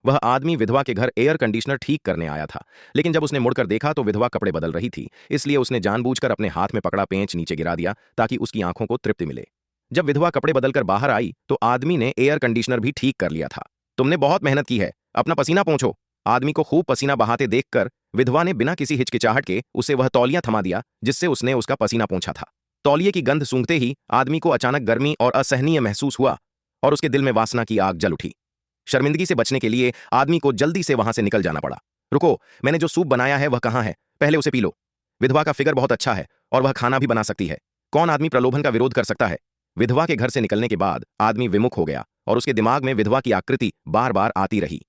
वह आदमी विधवा के घर एयर कंडीशनर ठीक करने आया था, लेकिन जब उसने मुड़कर देखा तो विधवा कपड़े बदल रही थी, इसलिए उसने जानबूझकर अपने हाथ में पकड़ा पेंच नीचे गिरा दिया ताकि उसकी आंखों को तृप्ति मिले। जब विधवा कपड़े बदलकर बाहर आई तो आदमी ने एयर कंडीशनर भी ठीक कर लिया था। तुमने बहुत मेहनत की है, अपना पसीना पोंछो। आदमी को खूब पसीना बहाते देखकर विधवा ने बिना किसी हिचकिचाहट के उसे वह तौलिया थमा दिया जिससे उसने उसका पसीना पोंछा था। तौलिए की गंध सूंघते ही आदमी को अचानक गर्मी और असहनीय महसूस हुआ और उसके दिल में वासना की आग जल उठी। शर्मिंदगी से बचने के लिए आदमी को जल्दी से वहां से निकल जाना पड़ा। रुको, मैंने जो सूप बनाया है वह कहाँ है, पहले उसे पी लो। विधवा का फिगर बहुत अच्छा है और वह खाना भी बना सकती है। कौन आदमी प्रलोभन का विरोध कर सकता है। विधवा के घर से निकलने के बाद आदमी विमुख हो गया और उसके दिमाग में विधवा की आकृति बार बार आती रही।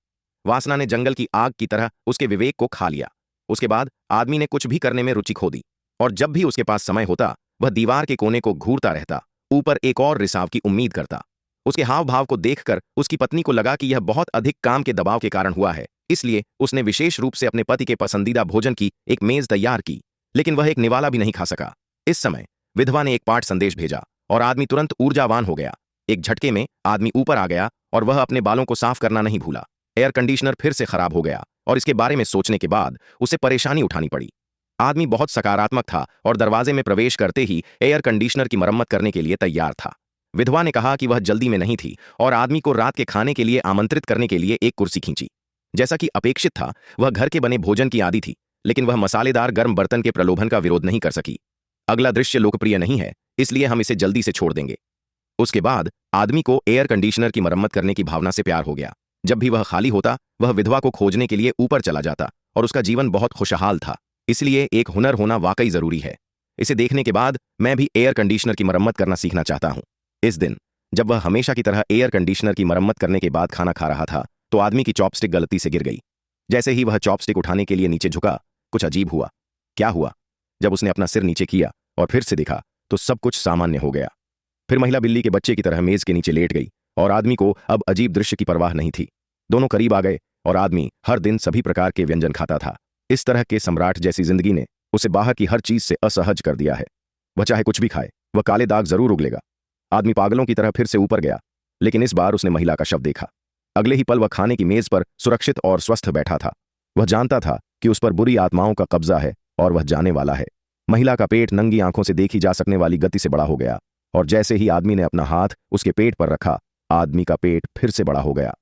वासना ने जंगल की आग की तरह उसके विवेक को खा लिया। उसके बाद आदमी ने कुछ भी करने में रुचि खो दी और जब भी उसके पास समय होता वह दीवार के कोने को घूरता रहता, ऊपर एक और रिसाव की उम्मीद करता। उसके हाव भाव को देखकर उसकी पत्नी को लगा कि यह बहुत अधिक काम के दबाव के कारण हुआ है, इसलिए उसने विशेष रूप से अपने पति के पसंदीदा भोजन की एक मेज तैयार की, लेकिन वह एक निवाला भी नहीं खा सका। इस समय विधवा ने एक पाठ संदेश भेजा और आदमी तुरंत ऊर्जावान हो गया। एक झटके में आदमी ऊपर आ गया और वह अपने बालों को साफ करना नहीं भूला। एयर कंडीशनर फिर से खराब हो गया और इसके बारे में सोचने के बाद उसे परेशानी उठानी पड़ी। आदमी बहुत सकारात्मक था और दरवाजे में प्रवेश करते ही एयर कंडीशनर की मरम्मत करने के लिए तैयार था। विधवा ने कहा कि वह जल्दी में नहीं थी और आदमी को रात के खाने के लिए आमंत्रित करने के लिए एक कुर्सी खींची। जैसा कि अपेक्षित था, वह घर के बने भोजन की आदी थी, लेकिन वह मसालेदार गर्म बर्तन के प्रलोभन का विरोध नहीं कर सकी। अगला दृश्य लोकप्रिय नहीं है, इसलिए हम इसे जल्दी से छोड़ देंगे। उसके बाद आदमी को एयर कंडीशनर की मरम्मत करने की भावना से प्यार हो गया। जब भी वह खाली होता वह विधवा को खोजने के लिए ऊपर चला जाता और उसका जीवन बहुत खुशहाल था। इसलिए एक हुनर होना वाकई जरूरी है। इसे देखने के बाद मैं भी एयर कंडीशनर की मरम्मत करना सीखना चाहता हूं। इस दिन जब वह हमेशा की तरह एयर कंडीशनर की मरम्मत करने के बाद खाना खा रहा था तो आदमी की चॉपस्टिक गलती से गिर गई। जैसे ही वह चॉपस्टिक उठाने के लिए नीचे झुका, कुछ अजीब हुआ। क्या हुआ? जब उसने अपना सिर नीचे किया और फिर से देखा तो सब कुछ सामान्य हो गया। फिर महिला बिल्ली के बच्चे की तरह मेज के नीचे लेट गई और आदमी को अब अजीब दृश्य की परवाह नहीं थी। दोनों करीब आ गए और आदमी हर दिन सभी प्रकार के व्यंजन खाता था। इस तरह के सम्राट जैसी जिंदगी ने उसे बाहर की हर चीज से असहज कर दिया है। वह चाहे कुछ भी खाए, वह काले दाग जरूर उगलेगा। आदमी पागलों की तरह फिर से ऊपर गया, लेकिन इस बार उसने महिला का शव देखा। अगले ही पल वह खाने की मेज पर सुरक्षित और स्वस्थ बैठा था। वह जानता था कि उस पर बुरी आत्माओं का कब्जा है और वह जाने वाला है। महिला का पेट नंगी आंखों से देखी जा सकने वाली गति से बड़ा हो गया और जैसे ही आदमी ने अपना हाथ उसके पेट पर रखा, आदमी का पेट फिर से बड़ा हो गया।